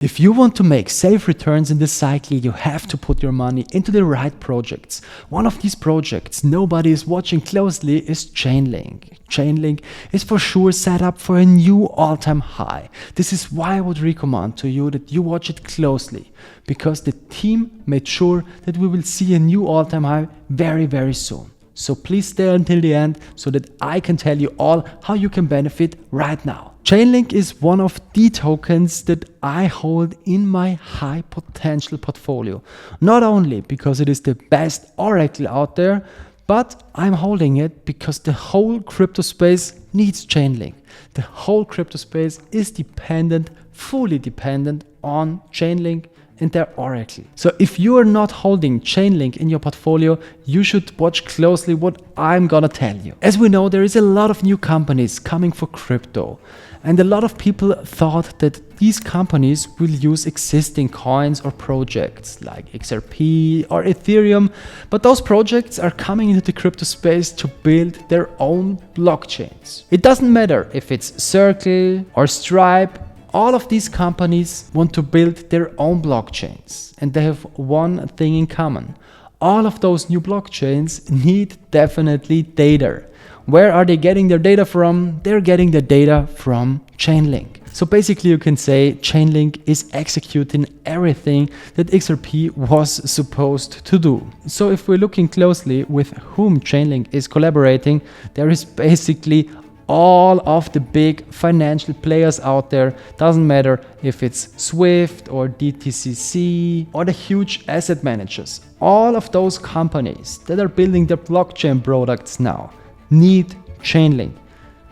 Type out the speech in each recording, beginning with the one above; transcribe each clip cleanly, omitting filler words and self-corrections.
If you want to make safe returns in this cycle, you have to put your money into the right projects. One of these projects nobody is watching closely is Chainlink. Chainlink is for sure set up for a new all-time high. This is why I would recommend to you that you watch it closely, because the team made sure that we will see a new all-time high very, very soon. So please stay until the end so that I can tell you all how you can benefit right now. Chainlink is one of the tokens that I hold in my high potential portfolio. Not only because it is the best oracle out there, but I'm holding it because the whole crypto space needs Chainlink. The whole crypto space is dependent, fully dependent on Chainlink and their oracle. So if you are not holding Chainlink in your portfolio, you should watch closely what I'm gonna tell you. As we know, there is a lot of new companies coming for crypto. And a lot of people thought that these companies will use existing coins or projects like XRP or Ethereum, but those projects are coming into the crypto space to build their own blockchains. It doesn't matter if it's Circle or Stripe, all of these companies want to build their own blockchains, and they have one thing in common. All of those new blockchains need definitely data. Where are they getting their data from? They're getting their data from Chainlink. So basically you can say Chainlink is executing everything that XRP was supposed to do. So if we're looking closely with whom Chainlink is collaborating, there is basically all of the big financial players out there. Doesn't matter if it's Swift or DTCC or the huge asset managers. All of those companies that are building their blockchain products now need Chainlink.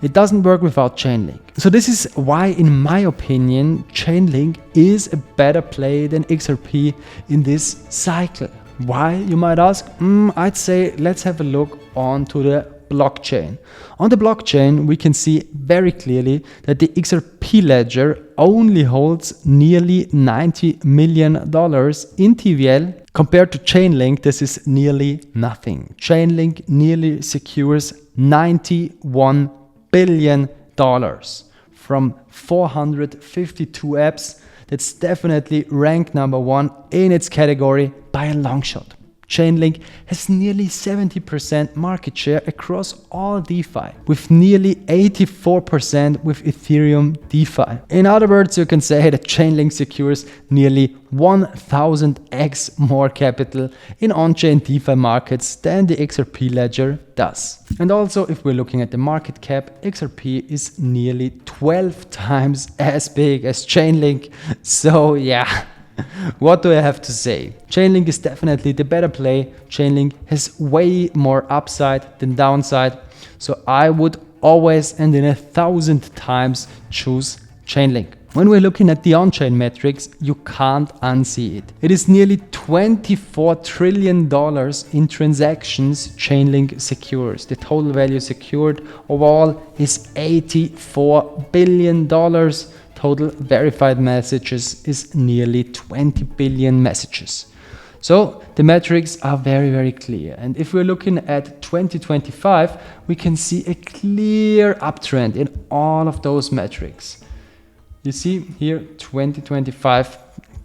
It doesn't work without Chainlink. So this is why, in my opinion, Chainlink is a better play than XRP in this cycle. Why, you might ask? I'd say let's have a look onto the blockchain. On the blockchain, we can see very clearly that the XRP ledger only holds nearly $90 million in TVL. Compared to Chainlink, this is nearly nothing. Chainlink nearly secures $91 billion from 452 apps. That's definitely ranked number one in its category by a long shot. Chainlink has nearly 70% market share across all DeFi, with nearly 84% with Ethereum DeFi. In other words, you can say that Chainlink secures nearly 1000x more capital in on-chain DeFi markets than the XRP ledger does. And also, if we're looking at the market cap, XRP is nearly 12 times as big as Chainlink. So yeah. What do I have to say? Chainlink is definitely the better play. Chainlink has way more upside than downside. So I would always and in 1,000 times choose Chainlink. When we're looking at the on-chain metrics, you can't unsee it. It is nearly $24 trillion in transactions Chainlink secures. The total value secured overall is $84 billion. Total verified messages is nearly 20 billion messages. So the metrics are very, very clear. And if we're looking at 2025, we can see a clear uptrend in all of those metrics. You see here, 2025,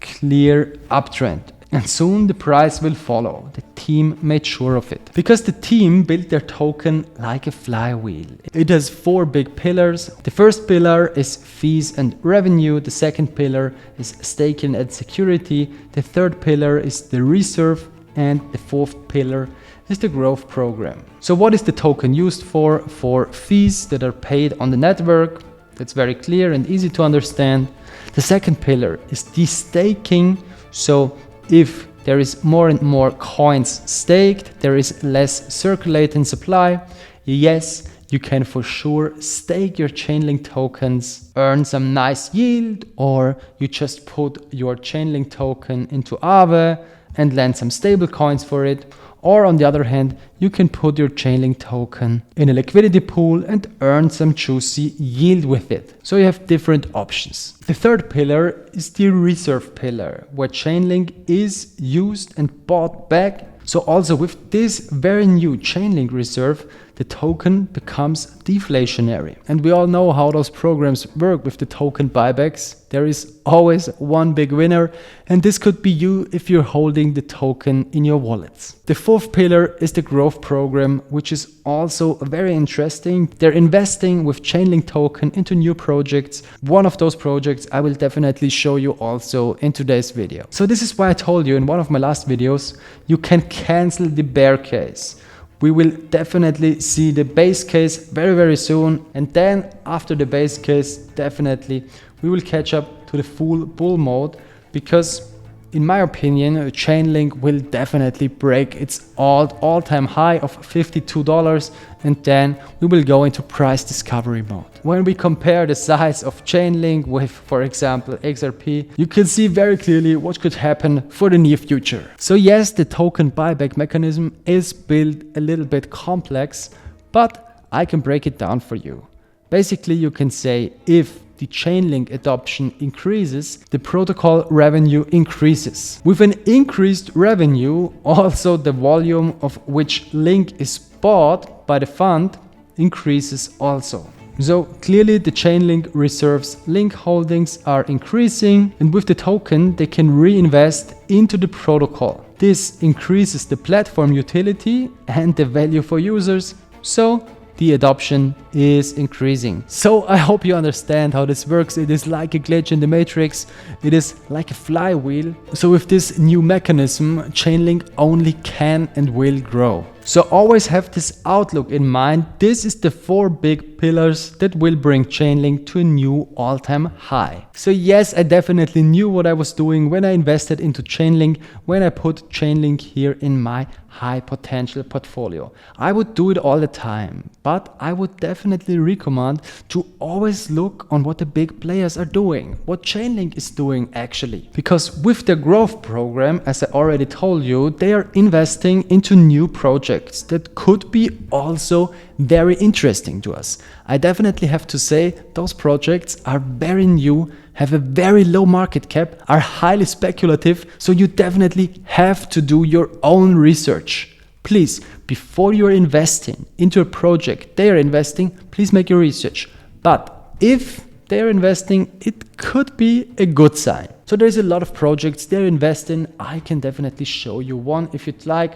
clear uptrend. And soon the price will follow. The team made sure of it. Because the team built their token like a flywheel. It has 4 big pillars. The first pillar is fees and revenue. The second pillar is staking and security. The third pillar is the reserve. And the fourth pillar is the growth program. So what is the token used for? For fees that are paid on the network. That's very clear and easy to understand. The second pillar is the staking. So if there is more and more coins staked, there is less circulating supply. Yes, you can for sure stake your Chainlink tokens, earn some nice yield, or you just put your Chainlink token into Aave and lend some stable coins for it. Or on the other hand, you can put your Chainlink token in a liquidity pool and earn some juicy yield with it. So you have different options. The third pillar is the reserve pillar, where Chainlink is used and bought back. So also with this very new Chainlink reserve, the token becomes deflationary. And we all know how those programs work with the token buybacks. There is always one big winner, and this could be you if you're holding the token in your wallets. The fourth pillar is the growth program, which is also very interesting. They're investing with Chainlink token into new projects. One of those projects I will definitely show you also in today's video. So this is why I told you in one of my last videos, you can cancel the bear case. We will definitely see the base case very, very soon. And then after the base case, definitely we will catch up to the full bull mode, because in my opinion, Chainlink will definitely break its all-time high of $52, and then we will go into price discovery mode. When we compare the size of Chainlink with, for example, XRP, you can see very clearly what could happen for the near future. So yes, the token buyback mechanism is built a little bit complex, but I can break it down for you. Basically, you can say if the Chainlink adoption increases, the protocol revenue increases. With an increased revenue, also the volume of which Link is bought by the fund increases also. So clearly the Chainlink reserves Link holdings are increasing, and with the token they can reinvest into the protocol. This increases the platform utility and the value for users, so the adoption is increasing. So I hope you understand how this works. It is like a glitch in the matrix. It is like a flywheel. So with this new mechanism, Chainlink only can and will grow. So always have this outlook in mind. This is the 4 big pillars that will bring Chainlink to a new all-time high. So yes, I definitely knew what I was doing when I invested into Chainlink, when I put Chainlink here in my high potential portfolio. I would do it all the time, but I would definitely recommend to always look on what the big players are doing, what Chainlink is doing actually. Because with the growth program, as I already told you, they are investing into new projects that could be also very interesting to us. I definitely have to say those projects are very new, have a very low market cap, are highly speculative, so you definitely have to do your own research. Please, before you're investing into a project they are investing, please make your research. But if they're investing, it could be a good sign. So there's a lot of projects they're investing. I can definitely show you one if you'd like.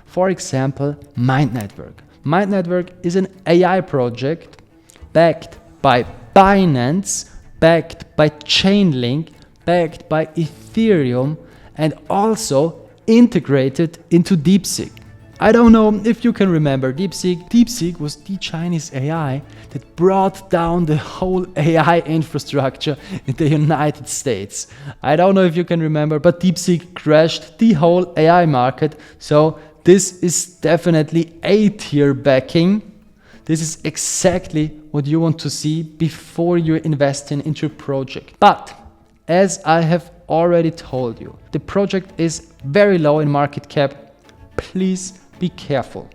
For example, Mind Network. Mind Network is an AI project backed by Binance, backed by Chainlink, backed by Ethereum, and also integrated into DeepSeek. I don't know if you can remember DeepSeek. DeepSeek was the Chinese AI that brought down the whole AI infrastructure in the United States. I don't know if you can remember, but DeepSeek crashed the whole AI market. So this is definitely A-tier backing. This is exactly what you want to see before you're investing into a project. But as I have already told you, the project is very low in market cap. Please be careful.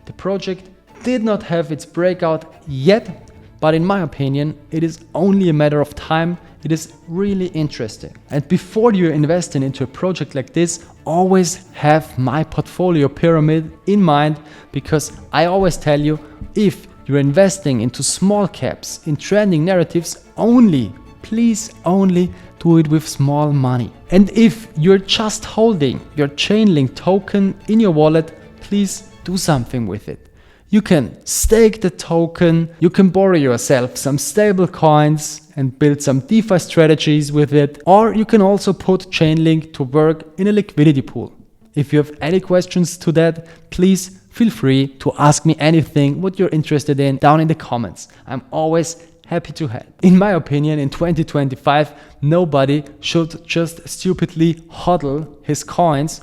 The project did not have its breakout yet, but in my opinion, it is only a matter of time. It is really interesting. And before you're investing into a project like this, always have my portfolio pyramid in mind, because I always tell you, if you're investing into small caps, in trending narratives only, please only do it with small money. And if you're just holding your Chainlink token in your wallet, please do something with it. You can stake the token, you can borrow yourself some stable coins and build some DeFi strategies with it, or you can also put Chainlink to work in a liquidity pool. If you have any questions to that, please feel free to ask me anything what you're interested in down in the comments. I'm always happy to help. In my opinion, in 2025, nobody should just stupidly hodl his coins.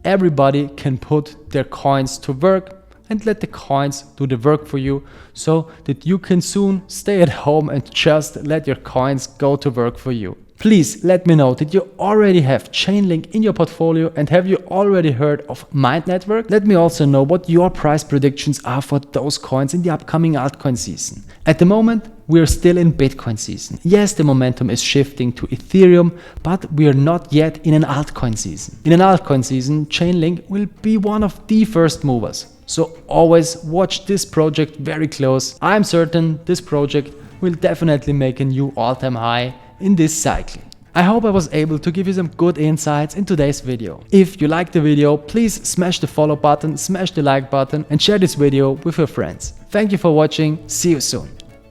Everybody can put their coins to work and let the coins do the work for you, so that you can soon stay at home and just let your coins go to work for you. Please let me know that you already have Chainlink in your portfolio, and have you already heard of Mind Network? Let me also know what your price predictions are for those coins in the upcoming altcoin season. At the moment, we are still in Bitcoin season. Yes, the momentum is shifting to Ethereum, but we are not yet in an altcoin season. In an altcoin season, Chainlink will be one of the first movers. So always watch this project very close. I'm certain this project will definitely make a new all-time high in this cycle. I hope I was able to give you some good insights in today's video. If you liked the video, please smash the follow button, smash the like button and share this video with your friends. Thank you for watching. See you soon.